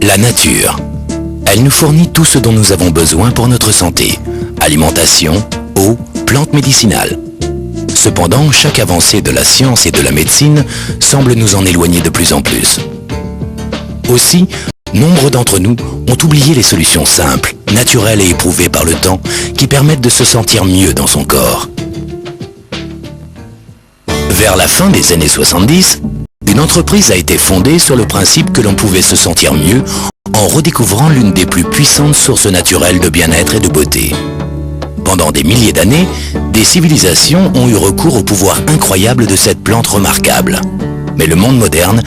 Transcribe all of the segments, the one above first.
La nature. Elle nous fournit tout ce dont nous avons besoin pour notre santé. Alimentation, eau, plantes médicinales. Cependant, chaque avancée de la science et de la médecine semble nous en éloigner de plus en plus. Aussi, nombre d'entre nous ont oublié les solutions simples, naturelles et éprouvées par le temps qui permettent de se sentir mieux dans son corps. Vers la fin des années 70, une entreprise a été fondée sur le principe que l'on pouvait se sentir mieux en redécouvrant l'une des plus puissantes sources naturelles de bien-être et de beauté. Pendant des milliers d'années, des civilisations ont eu recours au pouvoir incroyable de cette plante remarquable. Mais le monde moderne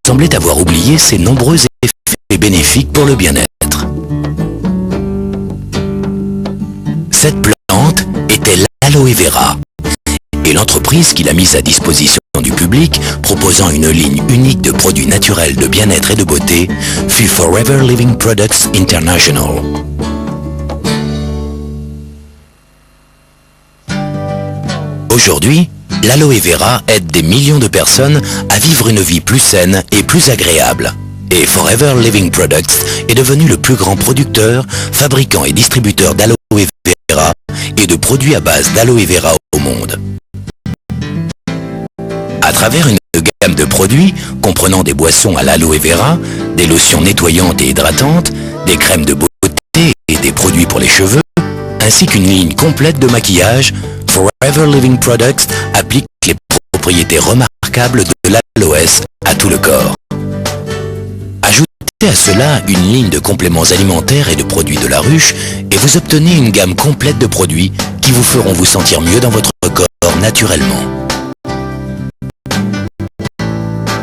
semblait avoir oublié ses nombreux effets bénéfiques pour le bien-être. Cette plante était l'aloe vera. Et l'entreprise qui l'a mise à disposition du public, proposant une ligne unique de produits naturels de bien-être et de beauté, fut Forever Living Products International. Aujourd'hui, l'aloe vera aide des millions de personnes à vivre une vie plus saine et plus agréable. Et Forever Living Products est devenu le plus grand producteur, fabricant et distributeur d'aloe vera et de produits à base d'aloe vera au monde. À travers une gamme de produits comprenant des boissons à l'aloe vera, des lotions nettoyantes et hydratantes, des crèmes de beauté et des produits pour les cheveux, ainsi qu'une ligne complète de maquillage, Forever Living Products applique les propriétés remarquables de l'aloès à tout le corps. Ajoutez à cela une ligne de compléments alimentaires et de produits de la ruche et vous obtenez une gamme complète de produits qui vous feront vous sentir mieux dans votre corps naturellement.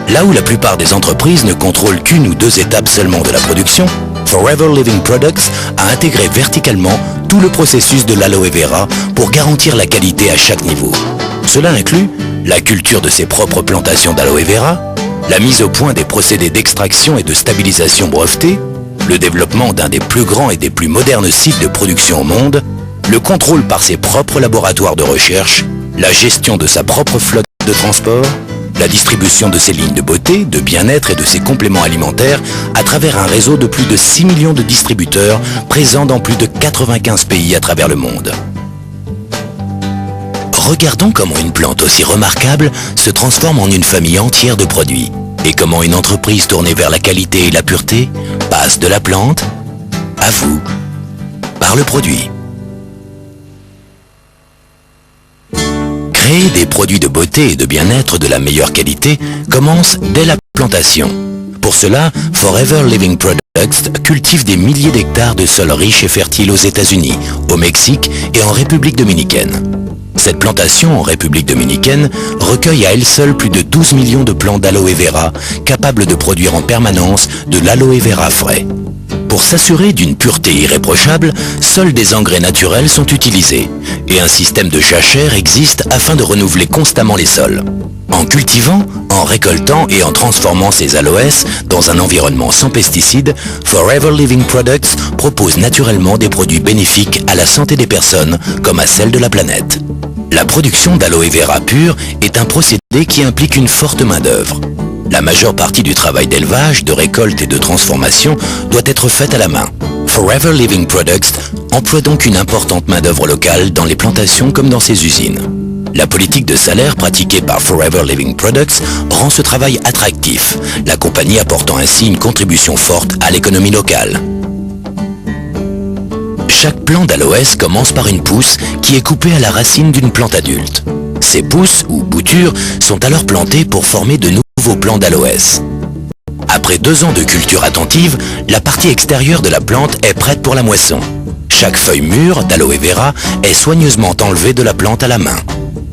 Là où la plupart des entreprises ne contrôlent qu'une ou deux étapes seulement de la production, Forever Living Products a intégré verticalement tout le processus de l'aloe vera pour garantir la qualité à chaque niveau. Cela inclut la culture de ses propres plantations d'aloe vera, la mise au point des procédés d'extraction et de stabilisation brevetés, le développement d'un des plus grands et des plus modernes sites de production au monde, le contrôle par ses propres laboratoires de recherche, la gestion de sa propre flotte de transport, la distribution de ses lignes de beauté, de bien-être et de ses compléments alimentaires à travers un réseau de plus de 6 millions de distributeurs présents dans plus de 95 pays à travers le monde. Regardons comment une plante aussi remarquable se transforme en une famille entière de produits et comment une entreprise tournée vers la qualité et la pureté passe de la plante à vous par le produit. Créer des produits de beauté et de bien-être de la meilleure qualité commence dès la plantation. Pour cela, Forever Living Products cultive des milliers d'hectares de sols riches et fertiles aux États-Unis, au Mexique et en République dominicaine. Cette plantation en République dominicaine recueille à elle seule plus de 12 millions de plants d'aloe vera capables de produire en permanence de l'aloe vera frais. Pour s'assurer d'une pureté irréprochable, seuls des engrais naturels sont utilisés et un système de jachère existe afin de renouveler constamment les sols. En cultivant, en récoltant et en transformant ces aloès dans un environnement sans pesticides, Forever Living Products propose naturellement des produits bénéfiques à la santé des personnes comme à celle de la planète. La production d'aloe vera pur est un procédé qui implique une forte main-d'œuvre. La majeure partie du travail d'élevage, de récolte et de transformation doit être faite à la main. Forever Living Products emploie donc une importante main-d'œuvre locale dans les plantations comme dans ses usines. La politique de salaire pratiquée par Forever Living Products rend ce travail attractif, la compagnie apportant ainsi une contribution forte à l'économie locale. Chaque plant d'aloès commence par une pousse qui est coupée à la racine d'une plante adulte. Ces pousses, ou boutures, sont alors plantées pour former de nouveaux plants d'aloès. Après 2 ans de culture attentive, la partie extérieure de la plante est prête pour la moisson. Chaque feuille mûre d'aloe vera est soigneusement enlevée de la plante à la main.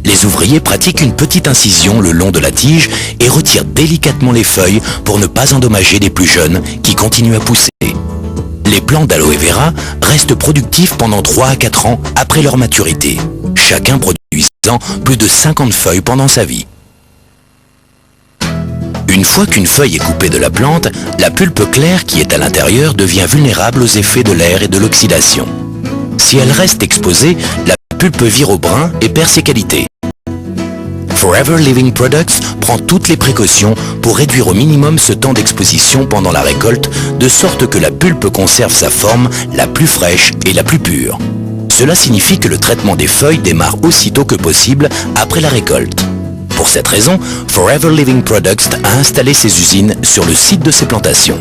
Les ouvriers pratiquent une petite incision le long de la tige et retirent délicatement les feuilles pour ne pas endommager les plus jeunes qui continuent à pousser. Les plants d'aloe vera restent productifs pendant 3 à 4 ans après leur maturité, chacun produisant plus de 50 feuilles pendant sa vie. Une fois qu'une feuille est coupée de la plante, la pulpe claire qui est à l'intérieur devient vulnérable aux effets de l'air et de l'oxydation. Si elle reste exposée, la pulpe vire au brun et perd ses qualités. Forever Living Products prend toutes les précautions pour réduire au minimum ce temps d'exposition pendant la récolte, de sorte que la pulpe conserve sa forme la plus fraîche et la plus pure. Cela signifie que le traitement des feuilles démarre aussitôt que possible après la récolte. Pour cette raison, Forever Living Products a installé ses usines sur le site de ses plantations.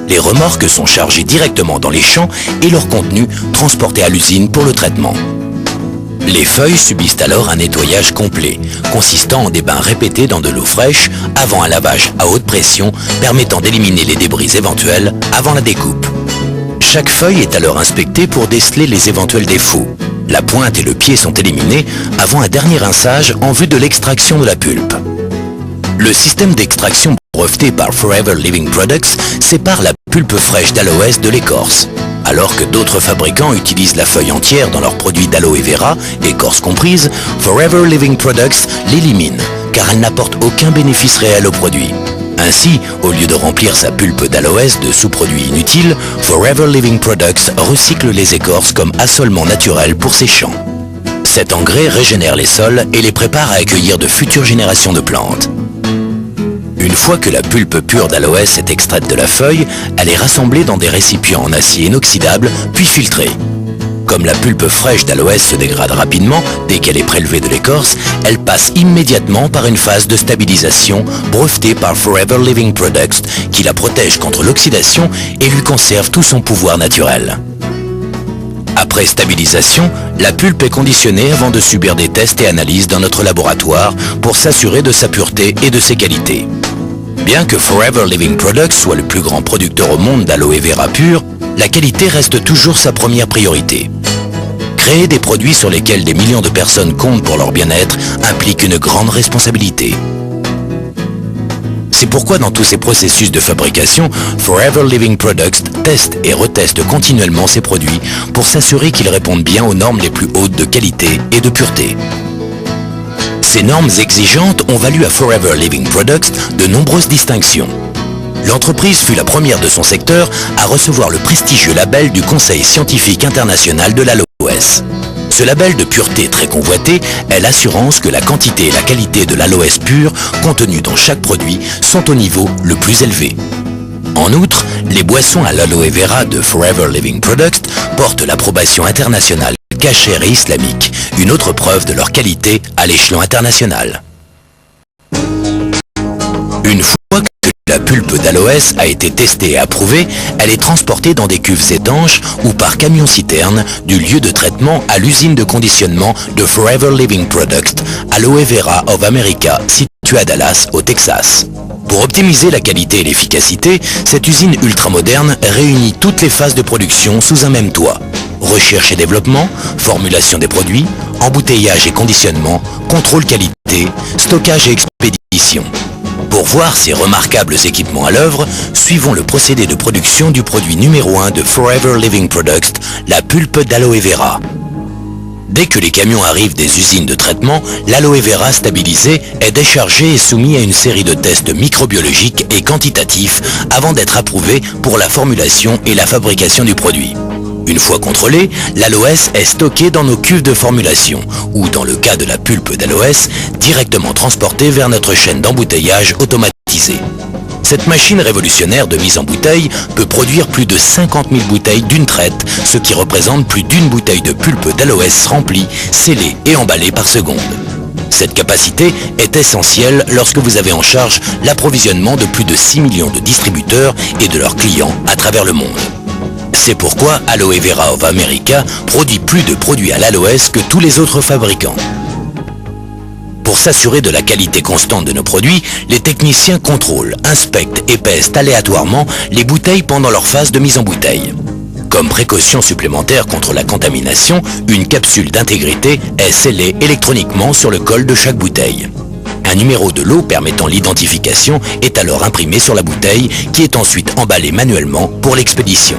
Les remorques sont chargées directement dans les champs et leur contenu transporté à l'usine pour le traitement. Les feuilles subissent alors un nettoyage complet, consistant en des bains répétés dans de l'eau fraîche avant un lavage à haute pression permettant d'éliminer les débris éventuels avant la découpe. Chaque feuille est alors inspectée pour déceler les éventuels défauts. La pointe et le pied sont éliminés avant un dernier rinçage en vue de l'extraction de la pulpe. Le système d'extraction breveté par Forever Living Products sépare la pulpe fraîche d'aloès de l'écorce. Alors que d'autres fabricants utilisent la feuille entière dans leurs produits d'aloe vera, écorce comprise, Forever Living Products l'élimine, car elle n'apporte aucun bénéfice réel au produit. Ainsi, au lieu de remplir sa pulpe d'aloès de sous-produits inutiles, Forever Living Products recycle les écorces comme assolement naturel pour ses champs. Cet engrais régénère les sols et les prépare à accueillir de futures générations de plantes. Une fois que la pulpe pure d'aloès est extraite de la feuille, elle est rassemblée dans des récipients en acier inoxydable, puis filtrée. Comme la pulpe fraîche d'aloès se dégrade rapidement dès qu'elle est prélevée de l'écorce, elle passe immédiatement par une phase de stabilisation brevetée par Forever Living Products qui la protège contre l'oxydation et lui conserve tout son pouvoir naturel. Après stabilisation, la pulpe est conditionnée avant de subir des tests et analyses dans notre laboratoire pour s'assurer de sa pureté et de ses qualités. Bien que Forever Living Products soit le plus grand producteur au monde d'aloe vera pur, la qualité reste toujours sa première priorité. Créer des produits sur lesquels des millions de personnes comptent pour leur bien-être implique une grande responsabilité. C'est pourquoi dans tous ces processus de fabrication, Forever Living Products teste et reteste continuellement ses produits pour s'assurer qu'ils répondent bien aux normes les plus hautes de qualité et de pureté. Ces normes exigeantes ont valu à Forever Living Products de nombreuses distinctions. L'entreprise fut la première de son secteur à recevoir le prestigieux label du Conseil scientifique international de l'aloès. Ce label de pureté très convoité est l'assurance que la quantité et la qualité de l'aloès pur contenue dans chaque produit sont au niveau le plus élevé. En outre, les boissons à l'aloe vera de Forever Living Products portent l'approbation internationale Kasher et islamique, une autre preuve de leur qualité à l'échelon international. Une fois que la pulpe d'aloès a été testée et approuvée, elle est transportée dans des cuves étanches ou par camion-citerne du lieu de traitement à l'usine de conditionnement de Forever Living Products, Aloe Vera of America, située à Dallas, au Texas. Pour optimiser la qualité et l'efficacité, cette usine ultramoderne réunit toutes les phases de production sous un même toit. Recherche et développement, formulation des produits, embouteillage et conditionnement, contrôle qualité, stockage et expédition. Pour voir ces remarquables équipements à l'œuvre, suivons le procédé de production du produit numéro 1 de Forever Living Products, la pulpe d'aloe vera. Dès que les camions arrivent des usines de traitement, l'aloe vera stabilisé est déchargé et soumis à une série de tests microbiologiques et quantitatifs avant d'être approuvé pour la formulation et la fabrication du produit. Une fois contrôlé, l'aloès est stocké dans nos cuves de formulation ou, dans le cas de la pulpe d'aloès, directement transporté vers notre chaîne d'embouteillage automatisée. Cette machine révolutionnaire de mise en bouteille peut produire plus de 50 000 bouteilles d'une traite, ce qui représente plus d'une bouteille de pulpe d'aloès remplie, scellée et emballée par seconde. Cette capacité est essentielle lorsque vous avez en charge l'approvisionnement de plus de 6 millions de distributeurs et de leurs clients à travers le monde. C'est pourquoi Aloe Vera of America produit plus de produits à l'aloès que tous les autres fabricants. Pour s'assurer de la qualité constante de nos produits, les techniciens contrôlent, inspectent et pèsent aléatoirement les bouteilles pendant leur phase de mise en bouteille. Comme précaution supplémentaire contre la contamination, une capsule d'intégrité est scellée électroniquement sur le col de chaque bouteille. Un numéro de lot permettant l'identification est alors imprimé sur la bouteille qui est ensuite emballée manuellement pour l'expédition.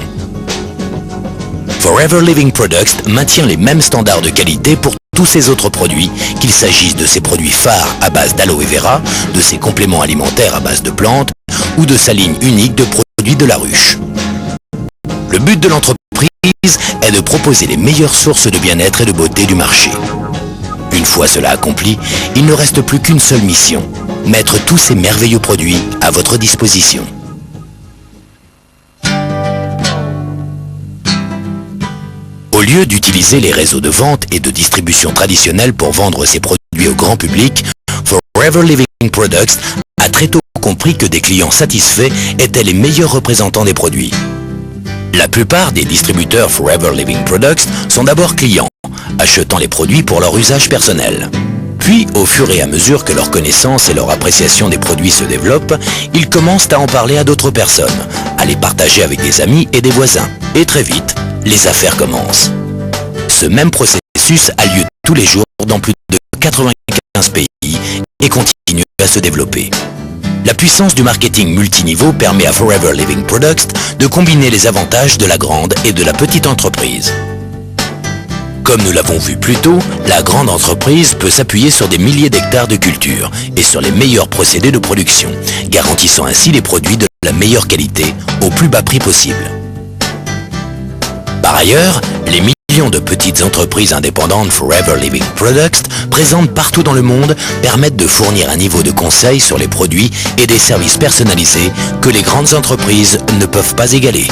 Forever Living Products maintient les mêmes standards de qualité pour tous ses autres produits, qu'il s'agisse de ses produits phares à base d'aloe vera, de ses compléments alimentaires à base de plantes ou de sa ligne unique de produits de la ruche. Le but de l'entreprise est de proposer les meilleures sources de bien-être et de beauté du marché. Une fois cela accompli, il ne reste plus qu'une seule mission, mettre tous ces merveilleux produits à votre disposition. Au lieu d'utiliser les réseaux de vente et de distribution traditionnels pour vendre ses produits au grand public, Forever Living Products a très tôt compris que des clients satisfaits étaient les meilleurs représentants des produits. La plupart des distributeurs Forever Living Products sont d'abord clients, achetant les produits pour leur usage personnel. Puis, au fur et à mesure que leur connaissance et leur appréciation des produits se développent, ils commencent à en parler à d'autres personnes, à les partager avec des amis et des voisins. Et très vite, les affaires commencent. Ce même processus a lieu tous les jours dans plus de 95 pays et continue à se développer. La puissance du marketing multiniveau permet à Forever Living Products de combiner les avantages de la grande et de la petite entreprise. Comme nous l'avons vu plus tôt, la grande entreprise peut s'appuyer sur des milliers d'hectares de culture et sur les meilleurs procédés de production, garantissant ainsi des produits de la meilleure qualité au plus bas prix possible. Par ailleurs, les millions de petites entreprises indépendantes Forever Living Products, présentes partout dans le monde, permettent de fournir un niveau de conseil sur les produits et des services personnalisés que les grandes entreprises ne peuvent pas égaler.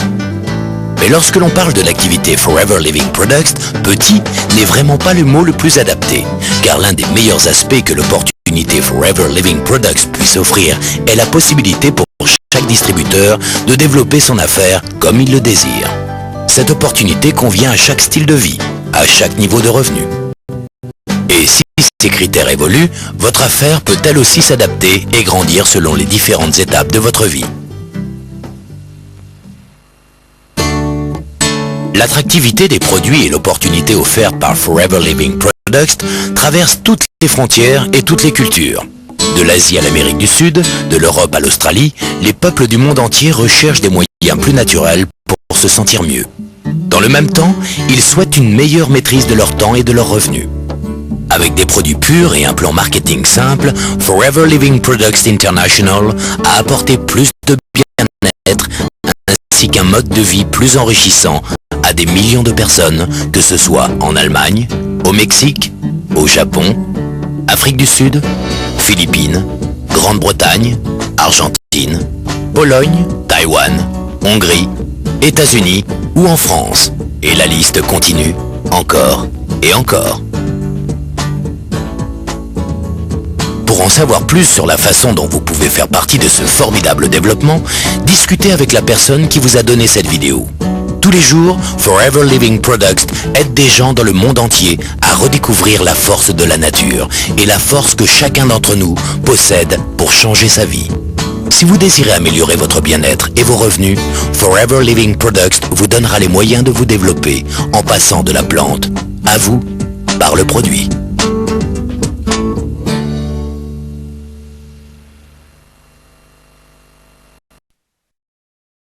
Mais lorsque l'on parle de l'activité Forever Living Products, petit n'est vraiment pas le mot le plus adapté, car l'un des meilleurs aspects que l'opportunité Forever Living Products puisse offrir est la possibilité pour chaque distributeur de développer son affaire comme il le désire. Cette opportunité convient à chaque style de vie, à chaque niveau de revenu. Et si ces critères évoluent, votre affaire peut elle aussi s'adapter et grandir selon les différentes étapes de votre vie. L'attractivité des produits et l'opportunité offerte par Forever Living Products traversent toutes les frontières et toutes les cultures. De l'Asie à l'Amérique du Sud, de l'Europe à l'Australie, les peuples du monde entier recherchent des moyens plus naturels pour se sentir mieux. Dans le même temps, ils souhaitent une meilleure maîtrise de leur temps et de leurs revenus. Avec des produits purs et un plan marketing simple, Forever Living Products International a apporté plus de bien-être ainsi qu'un mode de vie plus enrichissant à des millions de personnes, que ce soit en Allemagne, au Mexique, au Japon, Afrique du Sud, Philippines, Grande-Bretagne, Argentine, Pologne, Taïwan, Hongrie, États-Unis ou en France. Et la liste continue encore et encore. Pour en savoir plus sur la façon dont vous pouvez faire partie de ce formidable développement, discutez avec la personne qui vous a donné cette vidéo. Tous les jours, Forever Living Products aide des gens dans le monde entier à redécouvrir la force de la nature et la force que chacun d'entre nous possède pour changer sa vie. Si vous désirez améliorer votre bien-être et vos revenus, Forever Living Products vous donnera les moyens de vous développer en passant de la plante à vous par le produit.